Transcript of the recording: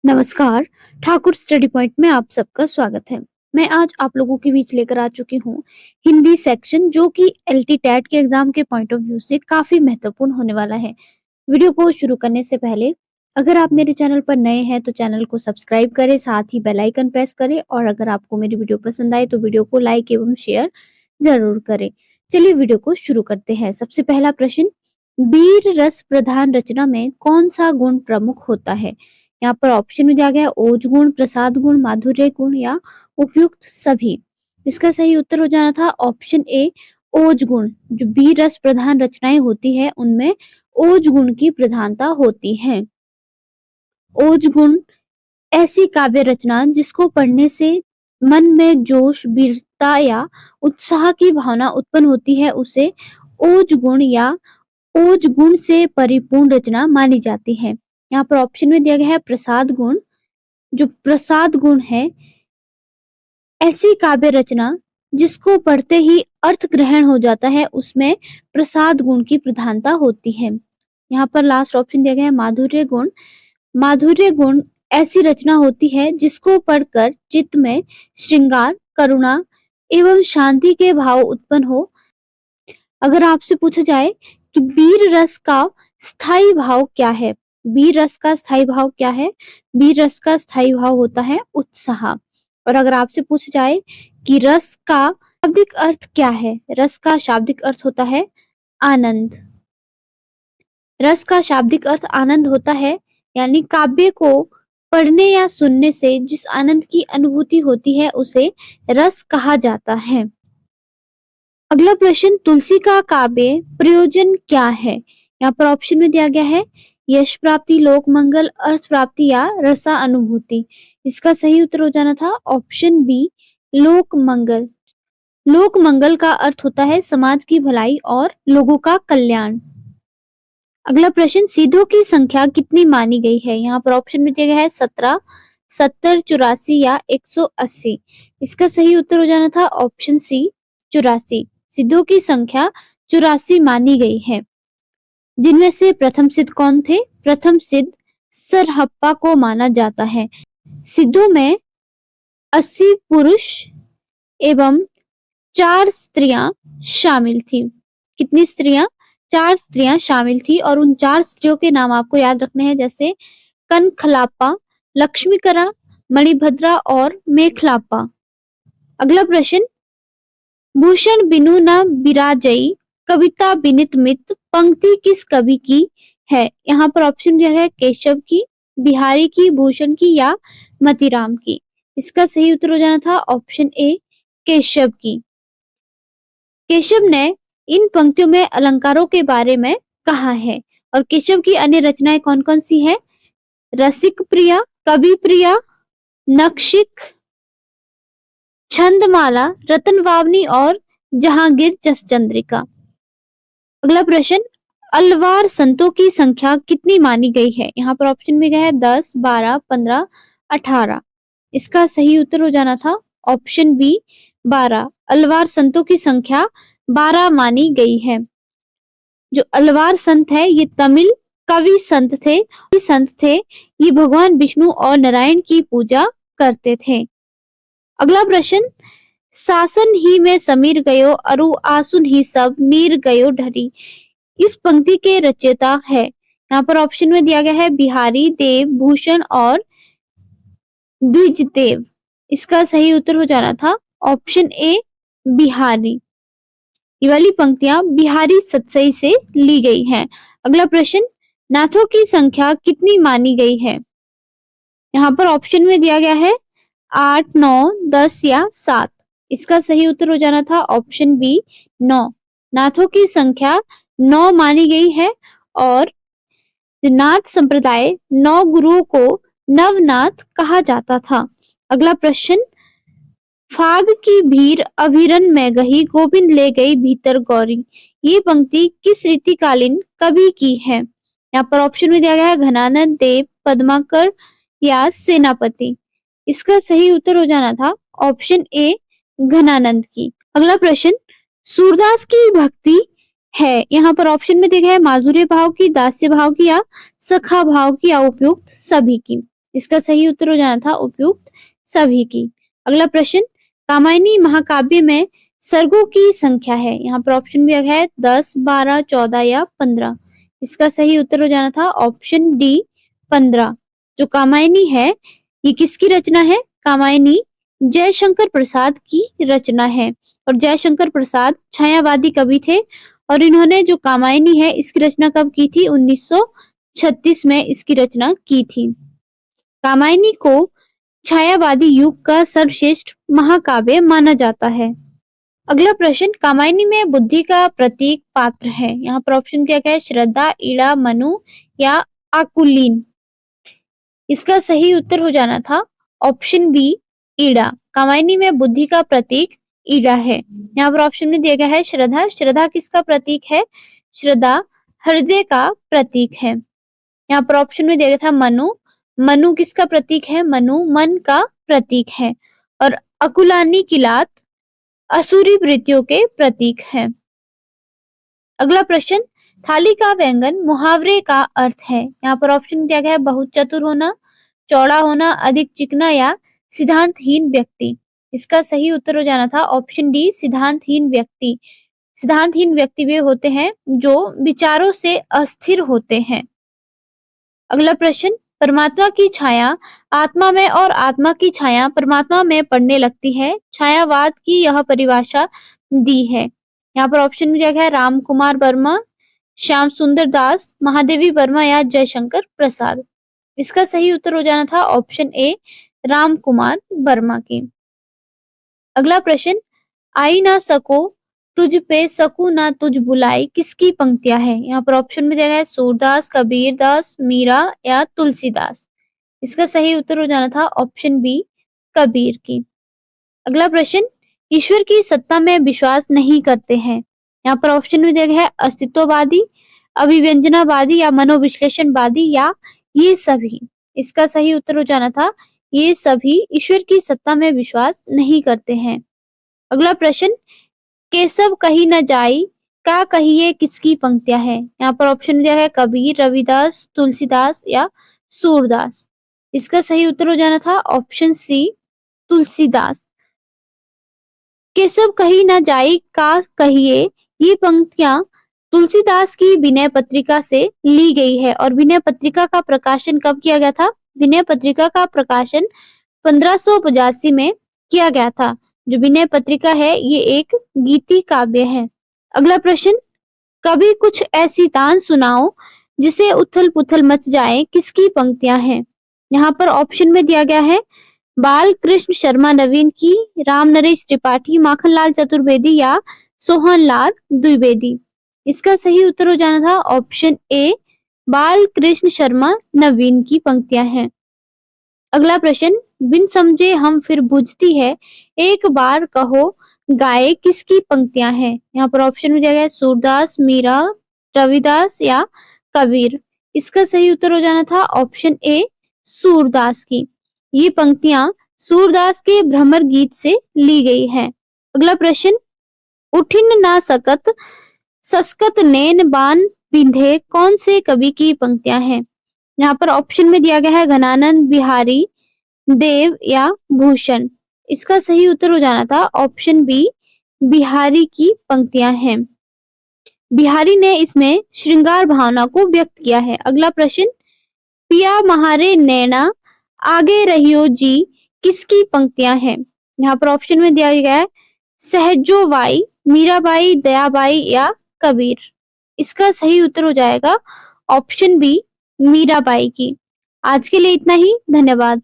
नमस्कार, Thakur study point में आप सबका स्वागत है। मैं आज आप लोगों के बीच लेकर आ चुकी हूँ हिंदी सेक्शन, जो कि एलटी टैट के एग्जाम के पॉइंट ऑफ व्यू से काफी महत्वपूर्ण होने वाला है। वीडियो को शुरू करने से पहले अगर आप मेरे चैनल पर नए हैं तो चैनल को सब्सक्राइब करें, साथ ही बेल आइकन प्रेस करें और अगर आपको मेरी वीडियो पसंद आए तो वीडियो को लाइक एवं शेयर जरूर करें। चलिए वीडियो को शुरू करते हैं। सबसे पहला प्रश्न, वीर रस प्रधान रचना में कौन सा गुण प्रमुख होता है? यहाँ पर ऑप्शन में दिया गया है ओज गुण, प्रसाद गुण, माधुर्य गुण या उपयुक्त सभी। इसका सही उत्तर हो जाना था ऑप्शन ए, ओज गुण। जो वीर रस प्रधान रचनाएं होती है उनमें ओज गुण की प्रधानता होती है। ओज गुण ऐसी काव्य रचना जिसको पढ़ने से मन में जोश, वीरता या उत्साह की भावना उत्पन्न होती है उसे ओज गुण या ओज गुण से परिपूर्ण रचना मानी जाती है। यहाँ पर ऑप्शन में दिया गया है प्रसाद गुण। जो प्रसाद गुण है ऐसी काव्य रचना जिसको पढ़ते ही अर्थ ग्रहण हो जाता है उसमें प्रसाद गुण की प्रधानता होती है। यहाँ पर लास्ट ऑप्शन दिया गया है माधुर्य गुण। माधुर्य गुण ऐसी रचना होती है जिसको पढ़कर चित्त में श्रृंगार, करुणा एवं शांति के भाव उत्पन्न हो। अगर आपसे पूछा जाए कि वीर रस का स्थायी भाव क्या है, वीर रस का स्थायी भाव क्या है? वीर रस का स्थायी भाव होता है उत्साह। और अगर आपसे पूछा जाए कि रस का शाब्दिक अर्थ क्या है, रस का शाब्दिक अर्थ होता है आनंद। रस का शाब्दिक अर्थ आनंद होता है, यानी काव्य को पढ़ने या सुनने से जिस आनंद की अनुभूति होती है उसे रस कहा जाता है। अगला प्रश्न, तुलसी का काव्य प्रयोजन क्या है? यहाँ पर ऑप्शन में दिया गया है यश प्राप्ति, लोक मंगल, अर्थ प्राप्ति या रसा अनुभूति। इसका सही उत्तर हो जाना था ऑप्शन बी, लोक मंगल। लोक मंगल का अर्थ होता है समाज की भलाई और लोगों का कल्याण। अगला प्रश्न, सिद्धों की संख्या कितनी मानी गई है? यहाँ पर ऑप्शन में दिया गया है 17, 70, 84 या 180। इसका सही उत्तर हो जाना था ऑप्शन सी, 84। सिद्धों की संख्या 84 मानी गई है। जिनमें से प्रथम सिद्ध कौन थे? प्रथम सिद्ध सरहप्पा को माना जाता है। सिद्धों में 80 पुरुष एवं 4 स्त्रियां शामिल थी। कितनी स्त्रियां? 4 स्त्रियां शामिल थी और उन 4 स्त्रियों के नाम आपको याद रखने हैं, जैसे कनखलापा, लक्ष्मीकरा, मणिभद्रा और मेखलापा। अगला प्रश्न, भूषण बिनु न बिराजई, कविता बिनित मित, पंक्ति किस कवि की है? यहाँ पर ऑप्शन दिया है केशव की, बिहारी की, भूषण की या मतीराम की। इसका सही उत्तर हो जाना था ऑप्शन ए, केशव की। केशव ने इन पंक्तियों में अलंकारों के बारे में कहा है। और केशव की अन्य रचनाएं कौन कौन सी है? रसिक प्रिया, कवि प्रिया, नक्षिक, छंदमाला, रतन वावनी और जहांगीर जसचंद्रिका। अगला प्रश्न, अलवार संतों की संख्या कितनी मानी गई है? यहाँ पर ऑप्शन में गया है 10, 12, 15, 18। इसका सही उत्तर हो जाना था ऑप्शन बी, 12। अलवार संतों की संख्या 12 मानी गई है। जो अलवार संत है ये तमिल कवि संत थे। ये भगवान विष्णु और नारायण की पूजा करते थे। अगला प्रश्न, शासन ही में समीर गयो अरु आसुन ही सब नीर गयो ढरी। इस पंक्ति के रचयिता है। यहाँ पर ऑप्शन में दिया गया है बिहारी, देव, भूषण और द्विजदेव। इसका सही उत्तर हो जाना था ऑप्शन ए, बिहारी। ये वाली पंक्तियां बिहारी सतसई से ली गई हैं। अगला प्रश्न, नाथों की संख्या कितनी मानी गई है? यहाँ पर ऑप्शन में दिया गया है 8, 9, 10 या 7। इसका सही उत्तर हो जाना था ऑप्शन बी, 9। नाथों की संख्या 9 मानी गई है। और नाथ संप्रदाय 9 गुरुओं को नवनाथ कहा जाता था। अगला प्रश्न, फाग की भीर अभिरन में गही, गोविंद ले गई भीतर गौरी। ये पंक्ति किस रीतिकालीन कवि की है? यहाँ पर ऑप्शन में दिया गया है घनानंद, देव, पद्माकर या सेनापति। इसका सही उत्तर हो जाना था ऑप्शन ए, घनानंद की। अगला प्रश्न, सूरदास की भक्ति है। यहाँ पर ऑप्शन में दिया गया है माधुर्य भाव की, दास्य भाव की या सखा भाव की या उपयुक्त सभी की। इसका सही उत्तर हो जाना था उपयुक्त सभी की। अगला प्रश्न, कामायनी महाकाव्य में सर्गों की संख्या है। यहाँ पर ऑप्शन भी है 10, 12, 14 या 15। इसका सही उत्तर हो जाना था ऑप्शन डी 15। जो कामायनी है ये किसकी रचना है? कामायनी जयशंकर प्रसाद की रचना है। और जयशंकर प्रसाद छायावादी कवि थे और इन्होंने जो कामायनी है इसकी रचना कब की थी? 1936 में इसकी रचना की थी। कामायनी को छायावादी युग का सर्वश्रेष्ठ महाकाव्य माना जाता है। अगला प्रश्न, कामायनी में बुद्धि का प्रतीक पात्र है। यहाँ पर ऑप्शन क्या क्या है? श्रद्धा, इड़ा, मनु या आकुलीन। इसका सही उत्तर हो जाना था ऑप्शन बी ईड़ा। कामायनी में बुद्धि का प्रतीक ईड़ा है। यहाँ पर ऑप्शन में दिया गया है श्रद्धा। श्रद्धा किसका प्रतीक है? श्रद्धा हृदय का प्रतीक है। यहाँ पर ऑप्शन में दिया गया था मनु। मनु किसका प्रतीक है? मनु मन का प्रतीक है। और अकुलानी किलात असुरी वृत्तियों के प्रतीक है। अगला प्रश्न, थाली का व्यंजन मुहावरे का अर्थ है। यहाँ पर ऑप्शन दिया गया है बहुत चतुर होना, चौड़ा होना, अधिक चिकना या सिद्धांतहीन व्यक्ति। इसका सही उत्तर हो जाना था ऑप्शन डी सिद्धांतहीन व्यक्ति। सिद्धांतहीन व्यक्ति वे होते हैं जो विचारों से अस्थिर होते हैं। अगला प्रश्न, परमात्मा की छाया आत्मा में और आत्मा की छाया परमात्मा में पड़ने लगती है। छायावाद की यह परिभाषा दी है। यहाँ पर ऑप्शन में दिया गया है राम कुमार वर्मा, श्याम सुंदर दास, महादेवी वर्मा या जयशंकर प्रसाद। इसका सही उत्तर हो जाना था ऑप्शन ए राम कुमार वर्मा की। अगला प्रश्न, आई ना सको तुझ पे सकू ना तुझ बुलाई किसकी पंक्तियां है? यहाँ पर ऑप्शन में दिया गया है सूरदास, कबीर दास, मीरा या तुलसीदास। इसका सही उत्तर हो जाना था ऑप्शन बी कबीर की। अगला प्रश्न, ईश्वर की सत्ता में विश्वास नहीं करते हैं। यहाँ पर ऑप्शन में दिया गया है अस्तित्ववादी, अभिव्यंजनावादी या मनोविश्लेषणवादी या ये सभी। इसका सही उत्तर हो जाना था ये सभी ईश्वर की सत्ता में विश्वास नहीं करते हैं। अगला प्रश्न, केशव कहीं न जाई का कहिए किसकी पंक्तियां हैं? यहाँ पर ऑप्शन दिया है कबीर, रविदास, तुलसीदास या सूरदास। इसका सही उत्तर हो जाना था ऑप्शन सी तुलसीदास। केशव कहीं न जाई का कहिए ये पंक्तियां तुलसीदास की विनय पत्रिका से ली गई है। और विनय पत्रिका का प्रकाशन कब किया गया था? विनय पत्रिका का प्रकाशन 1585 में किया गया था। जो विनय पत्रिका है ये एक गीति काव्य है। अगला प्रश्न, कभी कुछ ऐसी तान सुनाओ जिसे उथल पुथल मच जाए किसकी पंक्तियां हैं? यहाँ पर ऑप्शन में दिया गया है बाल कृष्ण शर्मा नवीन की, राम नरेश त्रिपाठी, माखनलाल चतुर्वेदी या सोहनलाल द्विवेदी। इसका सही उत्तर हो जाना था ऑप्शन ए बाल कृष्ण शर्मा नवीन की पंक्तियां हैं। अगला प्रश्न, बिन समझे हम फिर बुझती है एक बार कहो गाए किसकी पंक्तियां हैं? यहाँ पर ऑप्शन में दिया गया है सूरदास, मीरा, रविदास या कबीर। इसका सही उत्तर हो जाना था ऑप्शन ए सूरदास की। ये पंक्तियां सूरदास के भ्रमर गीत से ली गई है। अगला प्रश्न, उठिन ना सकत सस्कत नैन बान बिंधे कौन से कवि की पंक्तियां हैं? यहाँ पर ऑप्शन में दिया गया है घनानंद, बिहारी, देव या भूषण। इसका सही उत्तर हो जाना था ऑप्शन बी बिहारी की पंक्तियां हैं। बिहारी ने इसमें श्रृंगार भावना को व्यक्त किया है। अगला प्रश्न, पिया महारे नैना आगे रहियो जी किसकी पंक्तियां हैं? यहाँ पर ऑप्शन में दिया गया है सहजोबाई, मीराबाई, दयाबाई या कबीर। इसका सही उत्तर हो जाएगा ऑप्शन बी मीराबाई की। आज के लिए इतना ही, धन्यवाद।